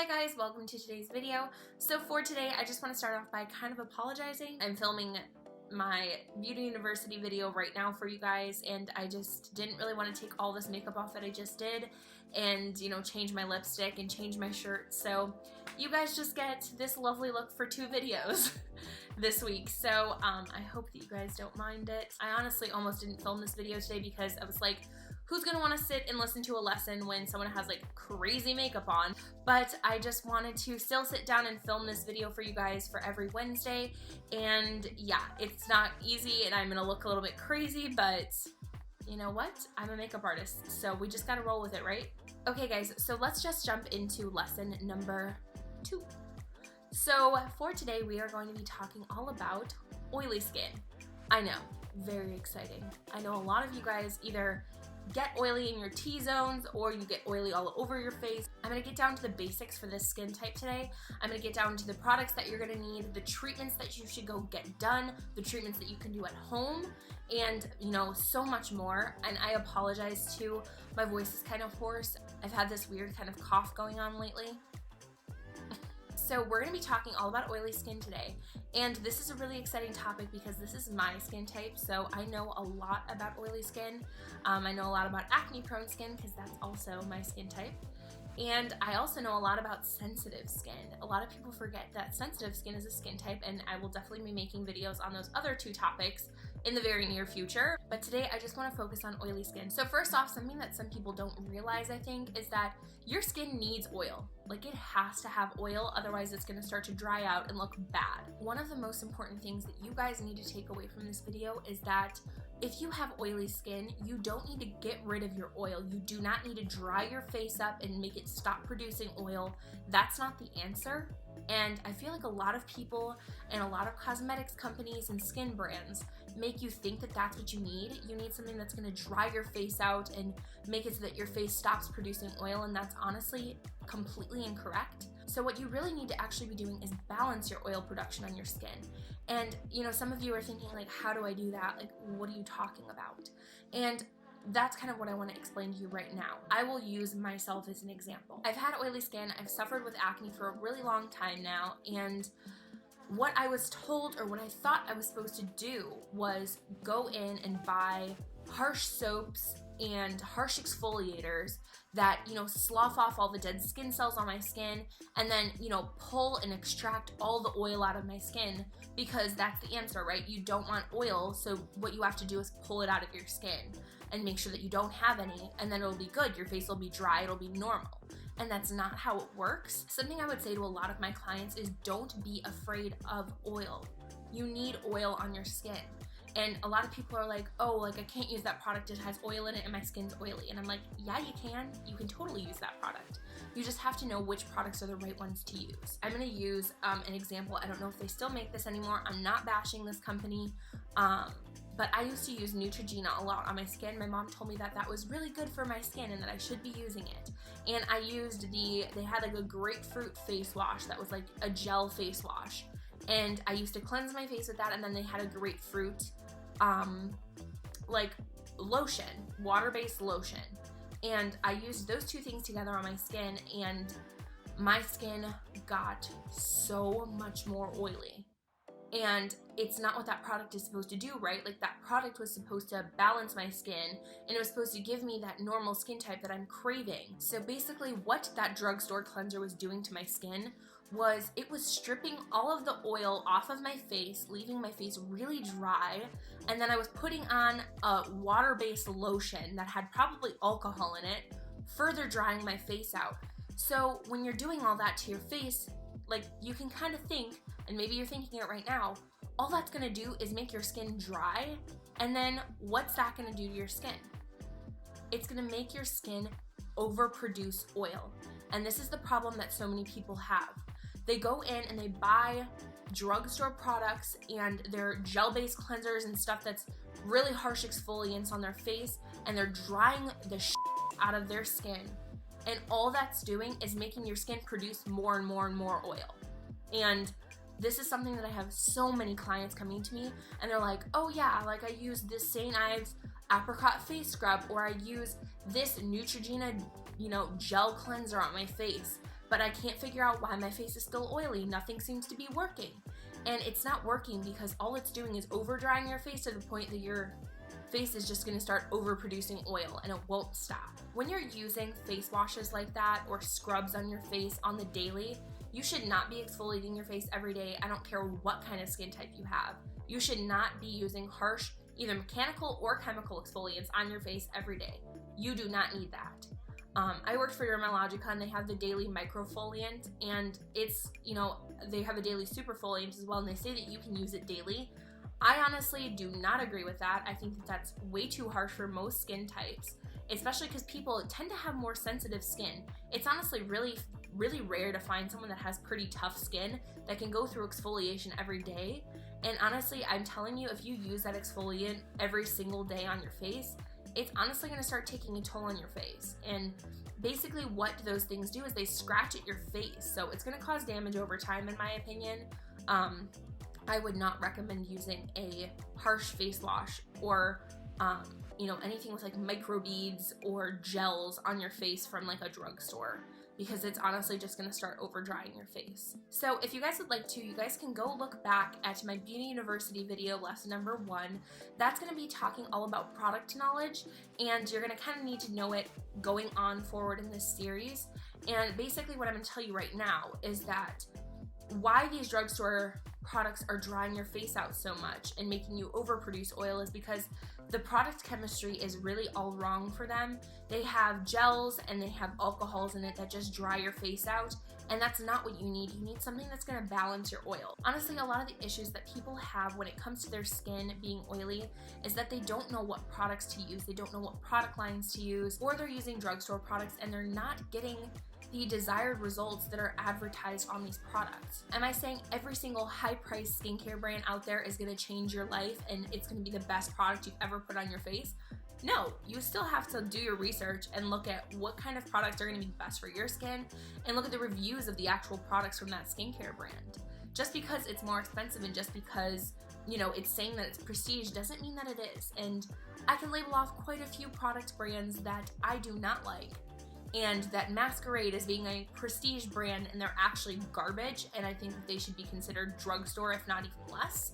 Hi guys, welcome to today's video. So for today, I just want to start off by kind of apologizing. I'm filming my beauty university video right now for you guys, and I just didn't really want to take all this makeup off that I just did and, you know, change my lipstick and change my shirt. So you guys just get this lovely look for 2 videos this week. So I hope that you guys don't mind it. I honestly almost didn't film this video today because I was like, who's gonna want to sit and listen to a lesson when someone has like crazy makeup on? But I just wanted to still sit down and film this video for you guys for every Wednesday. And yeah, it's not easy and I'm gonna look a little bit crazy, but you know what? I'm a makeup artist, so we just gotta roll with it, right? Okay guys, so let's just jump into lesson number 2. So for today, we are going to be talking all about oily skin. I know, very exciting. I know a lot of you guys either get oily in your T-zones or you get oily all over your face. I'm gonna get down to the basics for this skin type today. I'm gonna get down to the products that you're gonna need, the treatments that you should go get done, the treatments that you can do at home, and you know, so much more. And I apologize too, my voice is kind of hoarse. I've had this weird kind of cough going on lately. So we're going to be talking all about oily skin today, and this is a really exciting topic because this is my skin type, so I know a lot about oily skin. I know a lot about acne prone skin because that's also my skin type, and I also know a lot about sensitive skin. A lot of people forget that sensitive skin is a skin type, and I will definitely be making videos on those other 2 topics in the very near future. But today I just want to focus on oily skin. So first off, something that some people don't realize, I think, is that your skin needs oil. Like, it has to have oil, otherwise it's going to start to dry out and look bad. One of the most important things that you guys need to take away from this video is that if you have oily skin, you don't need to get rid of your oil. You do not need to dry your face up and make it stop producing oil. That's not the answer. And I feel like a lot of people and a lot of cosmetics companies and skin brands make you think that that's what you need. You need something that's going to dry your face out and make it so that your face stops producing oil, and that's honestly completely incorrect. So what you really need to actually be doing is balance your oil production on your skin. And you know, some of you are thinking like, how do I do that? Like, what are you talking about? And that's kind of what I want to explain to you right now. I will use myself as an example. I've had oily skin, I've suffered with acne for a really long time now, and what I was told, or what I thought I was supposed to do, was go in and buy harsh soaps and harsh exfoliators that, you know, slough off all the dead skin cells on my skin, and then, you know, pull and extract all the oil out of my skin, because that's the answer, right? You don't want oil, so what you have to do is pull it out of your skin and make sure that you don't have any, and then it'll be good. Your face will be dry, it'll be normal. And that's not how it works. Something I would say to a lot of my clients is don't be afraid of oil. You need oil on your skin. And a lot of people are like, oh, like I can't use that product, it has oil in it and my skin's oily. And I'm like, yeah, you can totally use that product. You just have to know which products are the right ones to use. I'm gonna use an example. I don't know if they still make this anymore. I'm not bashing this company, but I used to use Neutrogena a lot on my skin. My mom told me that that was really good for my skin and that I should be using it. And I used they had like a grapefruit face wash that was like a gel face wash. And I used to cleanse my face with that, and then they had a grapefruit like lotion, water-based lotion. And I used those 2 things together on my skin, and my skin got so much more oily. And it's not what that product is supposed to do, right? Like, that product was supposed to balance my skin, and it was supposed to give me that normal skin type that I'm craving. So basically what that drugstore cleanser was doing to my skin was it was stripping all of the oil off of my face, leaving my face really dry, and then I was putting on a water-based lotion that had probably alcohol in it, further drying my face out. So when you're doing all that to your face, like, you can kind of think, and maybe you're thinking it right now, all that's gonna do is make your skin dry, and then what's that gonna do to your skin? It's gonna make your skin overproduce oil. And this is the problem that so many people have. They go in and they buy drugstore products and their gel-based cleansers and stuff that's really harsh exfoliants on their face, and they're drying the shit out of their skin. And all that's doing is making your skin produce more and more and more oil. And this is something that I have so many clients coming to me, and they're like, oh yeah, like I use this St. Ives apricot face scrub, or I use this Neutrogena, you know, gel cleanser on my face. but I can't figure out why my face is still oily. Nothing seems to be working. And it's not working because all it's doing is over drying your face to the point that your face is just going to start overproducing oil, and it won't stop. When you're using face washes like that or scrubs on your face on the daily, you should not be exfoliating your face every day. I don't care what kind of skin type you have. You should not be using harsh, either mechanical or chemical exfoliants on your face every day. You do not need that. I worked for Dermalogica, and they have the daily microfoliant, and it's, you know, they have a daily superfoliant as well, and they say that you can use it daily. I honestly do not agree with that. I think that that's way too harsh for most skin types, especially because people tend to have more sensitive skin. It's honestly really rare to find someone that has pretty tough skin that can go through exfoliation every day. And honestly, I'm telling you, if you use that exfoliant every single day on your face, it's honestly going to start taking a toll on your face. And basically what those things do is they scratch at your face, so it's going to cause damage over time, in my opinion. I would not recommend using a harsh face wash or you know, anything with like microbeads or gels on your face from like a drugstore, because it's honestly just going to start over drying your face. So if you guys would like to, you guys can go look back at my Beauty University video, lesson number 1. That's going to be talking all about product knowledge, and you're going to kind of need to know it going on forward in this series. And basically what I'm going to tell you right now is that why these drugstore products are drying your face out so much and making you overproduce oil is because the product chemistry is really all wrong for them. They have gels and they have alcohols in it that just dry your face out, and that's not what you need. You need something that's going to balance your oil. Honestly, a lot of the issues that people have when it comes to their skin being oily is that they don't know what products to use, they don't know what product lines to use, or they're using drugstore products and they're not getting the desired results that are advertised on these products. Am I saying every single high-priced skincare brand out there is going to change your life and it's going to be the best product you've ever put on your face? No, you still have to do your research and look at what kind of products are going to be best for your skin, and look at the reviews of the actual products from that skincare brand. Just because it's more expensive and just because, you know, it's saying that it's prestige doesn't mean that it is. And I can label off quite a few product brands that I do not like, and that masquerade as being a prestige brand, and they're actually garbage, and I think that they should be considered drugstore, if not even less.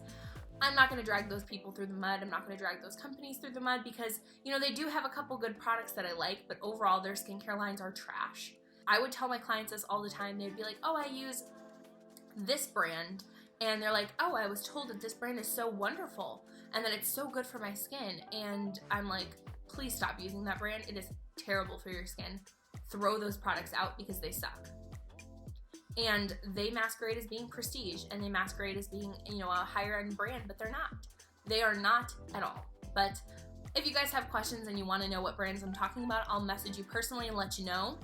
I'm not going to drag those people through the mud. I'm not going to drag those companies through the mud because, you know, they do have a couple good products that I like, but overall their skincare lines are trash. I would tell my clients this all the time. They'd be like, oh, I use this brand, and they're like, oh, I was told that this brand is so wonderful and that it's so good for my skin, and I'm like, please stop using that brand. It is terrible for your skin. Throw those products out because they suck. And they masquerade as being prestige, and they masquerade as being, you know, a higher end brand, but they're not. They are not at all. But if you guys have questions and you want to know what brands I'm talking about, I'll message you personally and let you know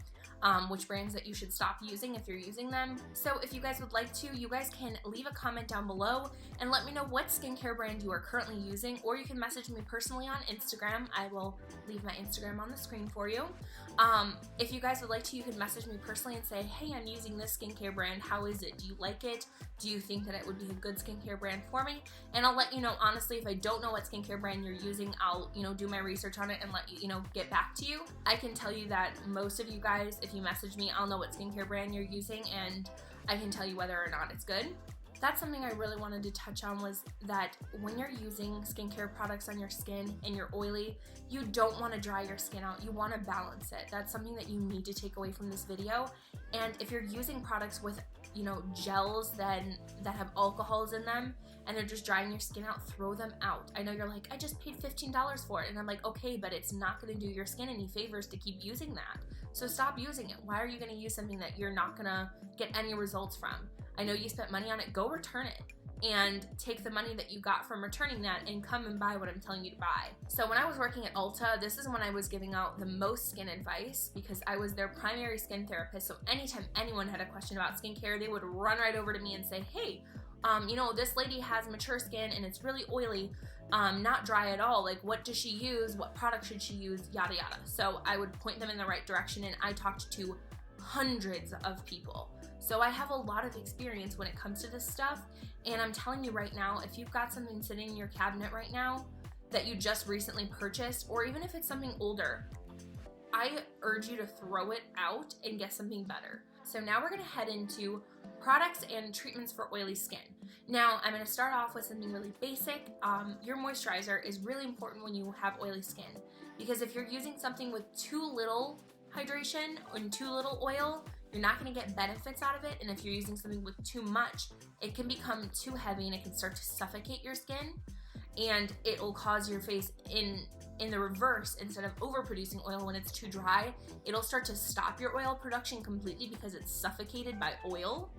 which brands that you should stop using if you're using them. So if you guys would like to, you guys can leave a comment down below and let me know what skincare brand you are currently using, or you can message me personally on Instagram. I will leave my Instagram on the screen for you. If you guys would like to, you can message me personally and say, hey, I'm using this skincare brand. How is it? Do you like it? Do you think that it would be a good skincare brand for me? And I'll let you know, honestly, if I don't know what skincare brand you're using, I'll, you know, do my research on it and let you, you know, get back to you. I can tell you that most of you guys, if you message me, I'll know what skincare brand you're using, and I can tell you whether or not it's good. That's something I really wanted to touch on, was that when you're using skincare products on your skin and you're oily, you don't want to dry your skin out. You want to balance it. That's something that you need to take away from this video. And if you're using products with, you know, gels that have alcohols in them and they're just drying your skin out, throw them out. I know you're like, I just paid $15 for it. And I'm like, okay, but it's not going to do your skin any favors to keep using that. So stop using it. Why are you going to use something that you're not going to get any results from? I know you spent money on it. Go return it and take the money that you got from returning that and come and buy what I'm telling you to buy. So when I was working at Ulta, this is when I was giving out the most skin advice, because I was their primary skin therapist. So anytime anyone had a question about skincare, they would run right over to me and say, hey, you know, this lady has mature skin and it's really oily, not dry at all. Like, what does she use? What product should she use? Yada, yada. So I would point them in the right direction, and I talked to hundreds of people. So I have a lot of experience when it comes to this stuff, and I'm telling you right now, if you've got something sitting in your cabinet right now that you just recently purchased, or even if it's something older, I urge you to throw it out and get something better. So now we're gonna head into products and treatments for oily skin. Now I'm gonna start off with something really basic. Your moisturizer is really important when you have oily skin, because if you're using something with too little hydration and too little oil, you're not gonna get benefits out of it. And if you're using something with too much, it can become too heavy and it can start to suffocate your skin, and it will cause your face in the reverse. Instead of overproducing oil when it's too dry, it'll start to stop your oil production completely because it's suffocated by oil,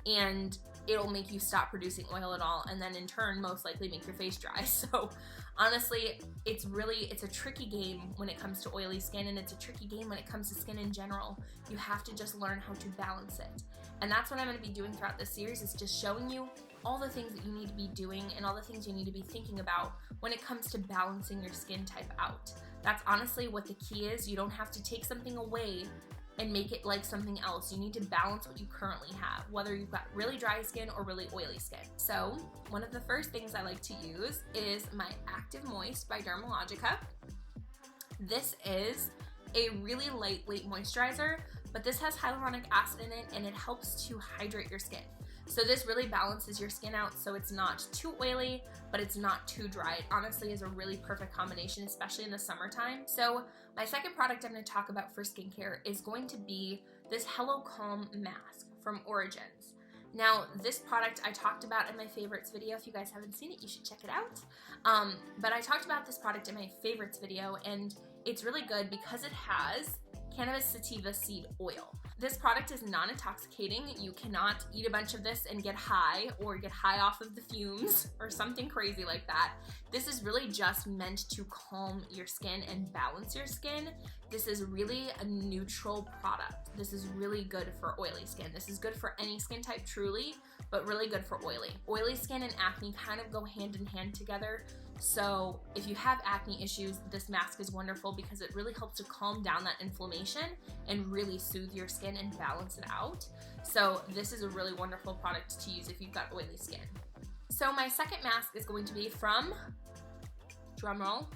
and it'll make you stop producing oil at all, and then in turn most likely make your face dry. So honestly, it's a tricky game when it comes to oily skin, and it's a tricky game when it comes to skin in general. You have to just learn how to balance it, and that's what I'm going to be doing throughout this series, is just showing you all the things that you need to be doing and all the things you need to be thinking about when it comes to balancing your skin type out. That's honestly what the key is. You don't have to take something away and make it like something else. You need to balance what you currently have, whether you've got really dry skin or really oily skin. So one of the first things I like to use is my Active Moist by Dermalogica. This is a really lightweight moisturizer, but this has hyaluronic acid in it, and it helps to hydrate your skin. So this really balances your skin out, so it's not too oily, but it's not too dry. It honestly is a really perfect combination, especially in the summertime. So my second product I'm going to talk about for skincare is going to be this Hello Calm mask from Origins. Now, this product I talked about in my favorites video. If you guys haven't seen it, you should check it out. But I talked about this product in my favorites video, and it's really good because it has cannabis sativa seed oil. This product is non-intoxicating. You cannot eat a bunch of this and get high, or get high off of the fumes or something crazy like that. This is really just meant to calm your skin and balance your skin. This is really a neutral product. This is really good for oily skin. This is good for any skin type, truly, but really good for oily. Oily skin and acne kind of go hand in hand together. So if you have acne issues, this mask is wonderful because it really helps to calm down that inflammation and really soothe your skin and balance it out. So this is a really wonderful product to use if you've got oily skin. So my second mask is going to be from, drumroll,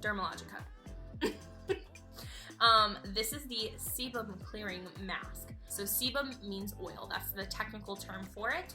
Dermalogica. This is the sebum clearing mask. So sebum means oil. That's the technical term for it.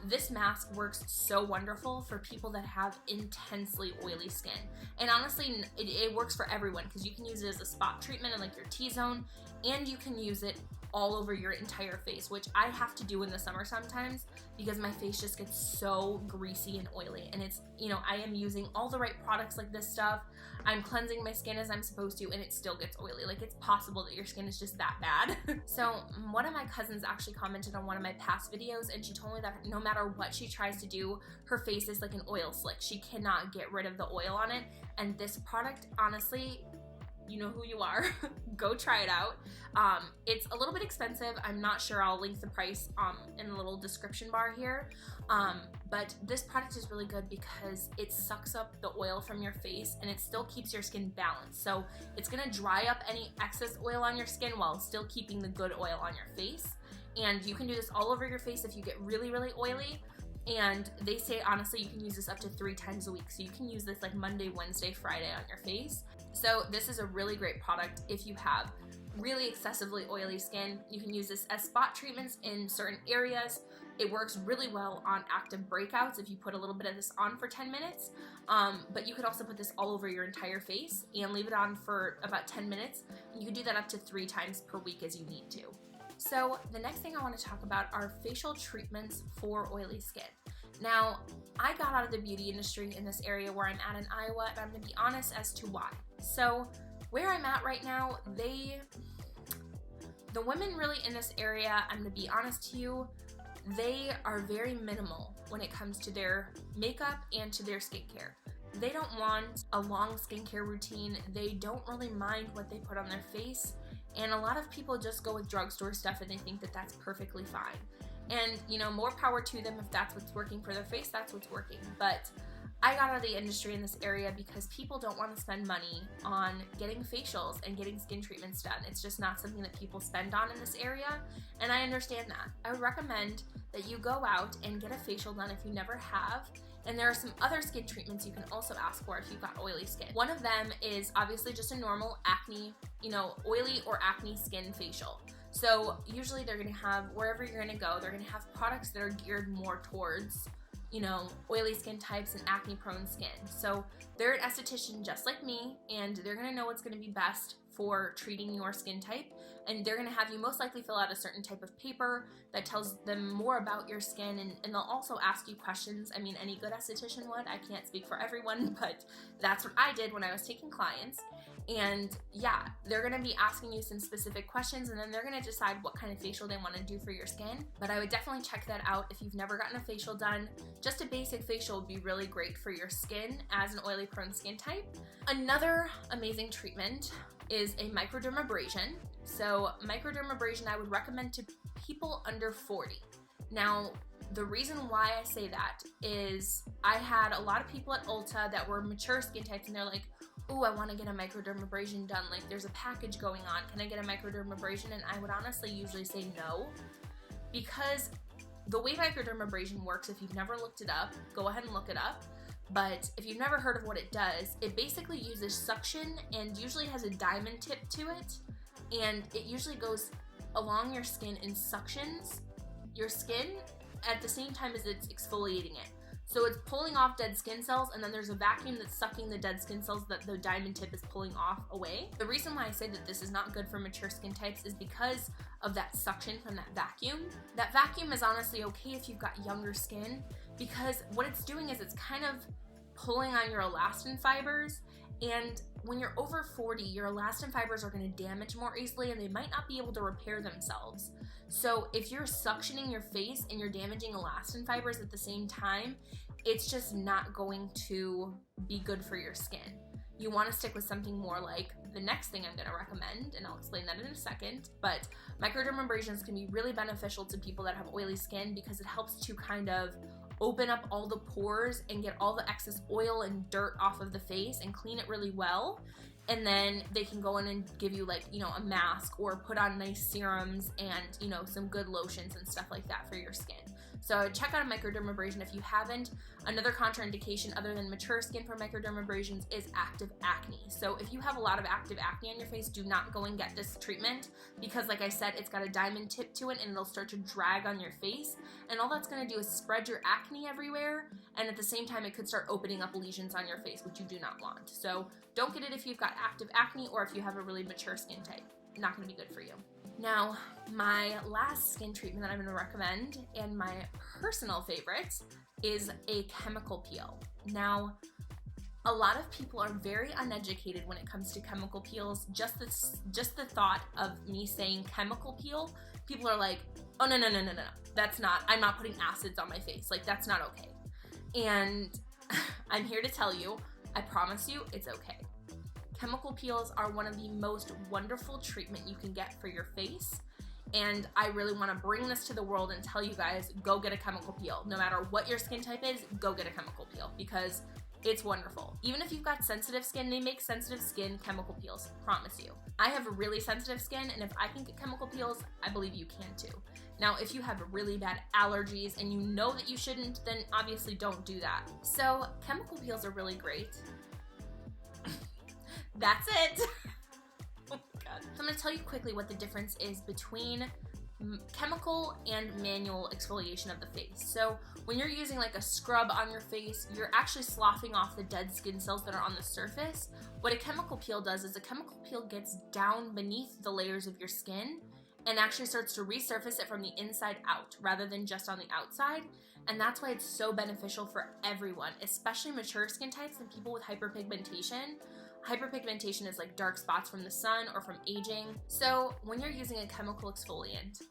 This mask works so wonderful for people that have intensely oily skin. And honestly, it works for everyone, because you can use it as a spot treatment in like your T-zone, and you can use it all over your entire face, which I have to do in the summer sometimes because my face just gets so greasy and oily. And it's, you know, I am using all the right products like this stuff. I'm cleansing my skin as I'm supposed to, and it still gets oily. Like, it's possible that your skin is just that bad. So one of my cousins actually commented on one of my past videos, and she told me that no matter what she tries to do, her face is like an oil slick. She cannot get rid of the oil on it. And this product, honestly, you know who you are. Go try it out. It's a little bit expensive. I'm not sure. I'll link the price in the little description bar here. But this product is really good because it sucks up the oil from your face, and it still keeps your skin balanced. So it's gonna dry up any excess oil on your skin while still keeping the good oil on your face. And you can do this all over your face if you get really, really oily. And they say, honestly, you can use this up to 3 times a week. So you can use this like Monday, Wednesday, Friday on your face. So this is a really great product if you have really excessively oily skin. You can use this as spot treatments in certain areas. It works really well on active breakouts if you put a little bit of this on for 10 minutes. But you could also put this all over your entire face and leave it on for about 10 minutes. You can do that up to 3 times per week as you need to. So the next thing I want to talk about are facial treatments for oily skin. Now, I got out of the beauty industry in this area where I'm at in Iowa, and I'm going to be honest as to why. So where I'm at right now, the women really in this area, I'm going to be honest to you, they are very minimal when it comes to their makeup and to their skincare. They don't want a long skincare routine. They don't really mind what they put on their face. And a lot of people just go with drugstore stuff and they think that that's perfectly fine. And, you know, more power to them. If that's what's working for their face, that's what's working. But I got out of the industry in this area because people don't want to spend money on getting facials and getting skin treatments done. It's just not something that people spend on in this area, and I understand that. I would recommend that you go out and get a facial done if you never have. And there are some other skin treatments you can also ask for if you've got oily skin. One of them is obviously just a normal acne, oily or acne skin facial. So usually they're gonna have, wherever you're gonna go, they're gonna have products that are geared more towards, you know, oily skin types and acne prone skin. So they're an esthetician just like me, and they're gonna know what's gonna be best for treating your skin type, and they're gonna have you most likely fill out a certain type of paper that tells them more about your skin, and they'll also ask you questions. I mean, any good esthetician would. I can't speak for everyone, but that's what I did when I was taking clients. And yeah, they're gonna be asking you some specific questions, and then they're gonna decide what kind of facial they wanna do for your skin. But I would definitely check that out if you've never gotten a facial done. Just a basic facial would be really great for your skin as an oily prone skin type. Another amazing treatment is a microdermabrasion. So microdermabrasion I would recommend to people under 40. Now, the reason why I say that is I had a lot of people at Ulta that were mature skin types, and they're like, "Ooh, I want to get a microdermabrasion done. Like, there's a package going on. Can I get a microdermabrasion?" And I would honestly usually say no, because the way microdermabrasion works, if you've never looked it up, go ahead and look it up. But if you've never heard of what it does, it basically uses suction and usually has a diamond tip to it. And it usually goes along your skin and suctions your skin at the same time as it's exfoliating it. So it's pulling off dead skin cells, and then there's a vacuum that's sucking the dead skin cells that the diamond tip is pulling off away. The reason why I say that this is not good for mature skin types is because of that suction from that vacuum. That vacuum is honestly okay if you've got younger skin, because what it's doing is it's kind of pulling on your elastin fibers, and when you're over 40, your elastin fibers are going to damage more easily, and they might not be able to repair themselves. So if you're suctioning your face and you're damaging elastin fibers at the same time, it's just not going to be good for your skin. You want to stick with something more like the next thing I'm going to recommend, and I'll explain that in a second. But microdermabrasions can be really beneficial to people that have oily skin, because it helps to kind of open up all the pores and get all the excess oil and dirt off of the face and clean it really well. And then they can go in and give you, like, you know, a mask or put on nice serums and, you know, some good lotions and stuff like that for your skin. So check out a microdermabrasion if you haven't. Another contraindication other than mature skin for microdermabrasions is active acne. So if you have a lot of active acne on your face, do not go and get this treatment, because like I said, it's got a diamond tip to it and it'll start to drag on your face. And all that's gonna do is spread your acne everywhere. And at the same time, it could start opening up lesions on your face, which you do not want. So don't get it if you've got active acne or if you have a really mature skin type. Not gonna be good for you. Now, my last skin treatment that I'm gonna recommend, and my personal favorite, is a chemical peel. Now, a lot of people are very uneducated when it comes to chemical peels. Just the thought of me saying chemical peel, people are like, "Oh, no, that's not, I'm not putting acids on my face. Like, that's not okay." And I'm here to tell you, I promise you, it's okay. Chemical peels are one of the most wonderful treatment you can get for your face, and I really want to bring this to the world and tell you guys, go get a chemical peel. No matter what your skin type is, go get a chemical peel, because it's wonderful. Even if you've got sensitive skin, they make sensitive skin chemical peels, promise you. I have really sensitive skin, and if I can get chemical peels, I believe you can too. Now, if you have really bad allergies and you know that you shouldn't, then obviously don't do that. So chemical peels are really great. That's it. Oh my God. So I'm gonna tell you quickly what the difference is between chemical and manual exfoliation of the face. So when you're using like a scrub on your face, you're actually sloughing off the dead skin cells that are on the surface. What a chemical peel does is a chemical peel gets down beneath the layers of your skin and actually starts to resurface it from the inside out rather than just on the outside. And that's why it's so beneficial for everyone, especially mature skin types and people with hyperpigmentation. Hyperpigmentation is like dark spots from the sun or from aging. So when you're using a chemical exfoliant,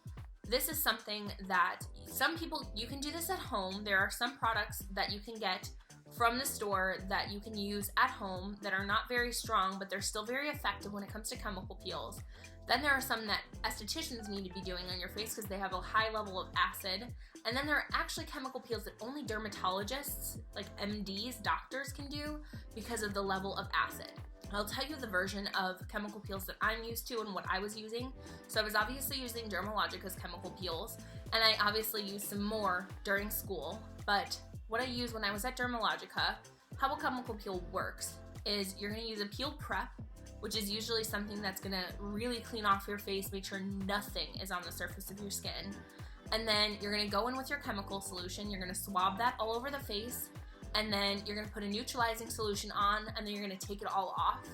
this is something that some people, you can do this at home. There are some products that you can get from the store that you can use at home that are not very strong, but they're still very effective when it comes to chemical peels. Then there are some that estheticians need to be doing on your face because they have a high level of acid. And then there are actually chemical peels that only dermatologists, like MDs, doctors, can do because of the level of acid. I'll tell you the version of chemical peels that I'm used to and what I was using. So I was obviously using Dermalogica's chemical peels, and I obviously used some more during school. But what I used when I was at Dermalogica, how a chemical peel works is you're gonna use a peel prep, which is usually something that's gonna really clean off your face, make sure nothing is on the surface of your skin. And then you're gonna go in with your chemical solution, you're gonna swab that all over the face, and then you're gonna put a neutralizing solution on, and then you're gonna take it all off,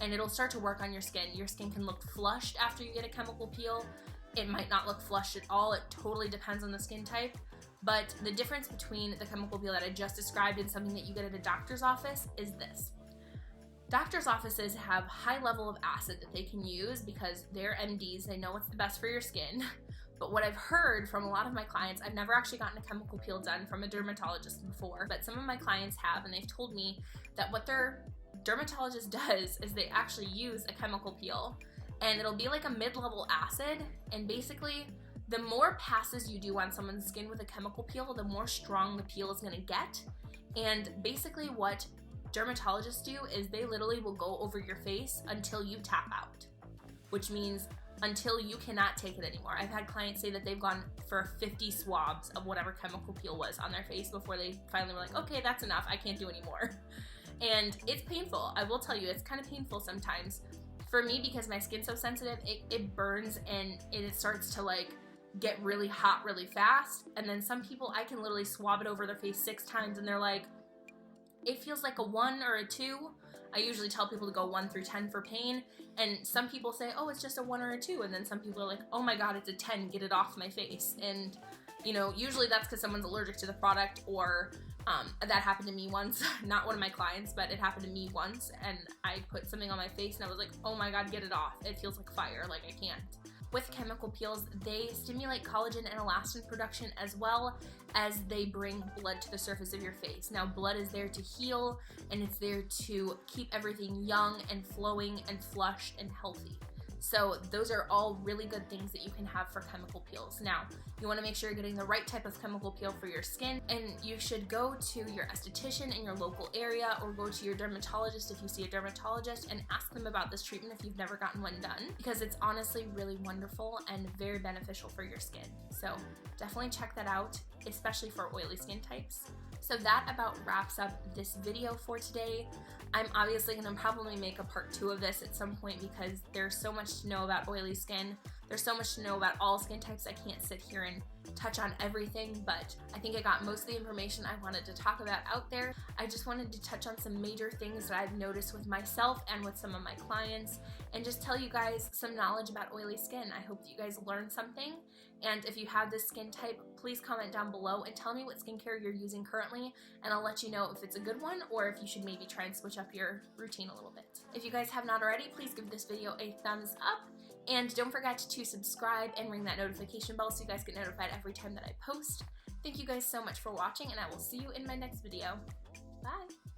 and it'll start to work on your skin. Your skin can look flushed after you get a chemical peel. It might not look flushed at all, it totally depends on the skin type. But the difference between the chemical peel that I just described and something that you get at a doctor's office is this. Doctor's offices have high level of acid that they can use because they're MDs, they know what's the best for your skin. But what I've heard from a lot of my clients, I've never actually gotten a chemical peel done from a dermatologist before, but some of my clients have, and they've told me that what their dermatologist does is they actually use a chemical peel, and it'll be like a mid-level acid, and basically the more passes you do on someone's skin with a chemical peel, the more strong the peel is gonna get. And basically what dermatologists do is they literally will go over your face until you tap out, which means until you cannot take it anymore. I've had clients say that they've gone for 50 swabs of whatever chemical peel was on their face before they finally were like, okay, that's enough, I can't do anymore. And it's painful, I will tell you, it's kind of painful sometimes. For me, because my skin's so sensitive, it burns and it starts to like get really hot really fast. And then some people, I can literally swab it over their face 6 times and they're like, it feels like a 1 or a 2. I usually tell people to go 1 through 10 for pain, and some people say, oh, it's just a 1 or a 2, and then some people are like, oh my god, it's a 10, get it off my face. And you know, usually that's because someone's allergic to the product, or that happened to me once. Not one of my clients, but it happened to me once, and I put something on my face and I was like, oh my god, get it off, it feels like fire, like I can't. With chemical peels, they stimulate collagen and elastin production as well as they bring blood to the surface of your face. Now, blood is there to heal, and it's there to keep everything young and flowing and flushed and healthy. So those are all really good things that you can have for chemical peels. Now, you want to make sure you're getting the right type of chemical peel for your skin, and you should go to your esthetician in your local area or go to your dermatologist if you see a dermatologist and ask them about this treatment if you've never gotten one done, because it's honestly really wonderful and very beneficial for your skin. So definitely check that out, especially for oily skin types. So that about wraps up this video for today. I'm obviously going to probably make a part 2 of this at some point because there's so much to know about oily skin. There's so much to know about all skin types. I can't sit here and touch on everything, but I think I got most of the information I wanted to talk about out there. I just wanted to touch on some major things that I've noticed with myself and with some of my clients, and just tell you guys some knowledge about oily skin. I hope that you guys learned something, and if you have this skin type, please comment down below and tell me what skincare you're using currently, and I'll let you know if it's a good one or if you should maybe try and switch up your routine a little bit. If you guys have not already, please give this video a thumbs up. And don't forget to subscribe and ring that notification bell so you guys get notified every time that I post. Thank you guys so much for watching, and I will see you in my next video. Bye!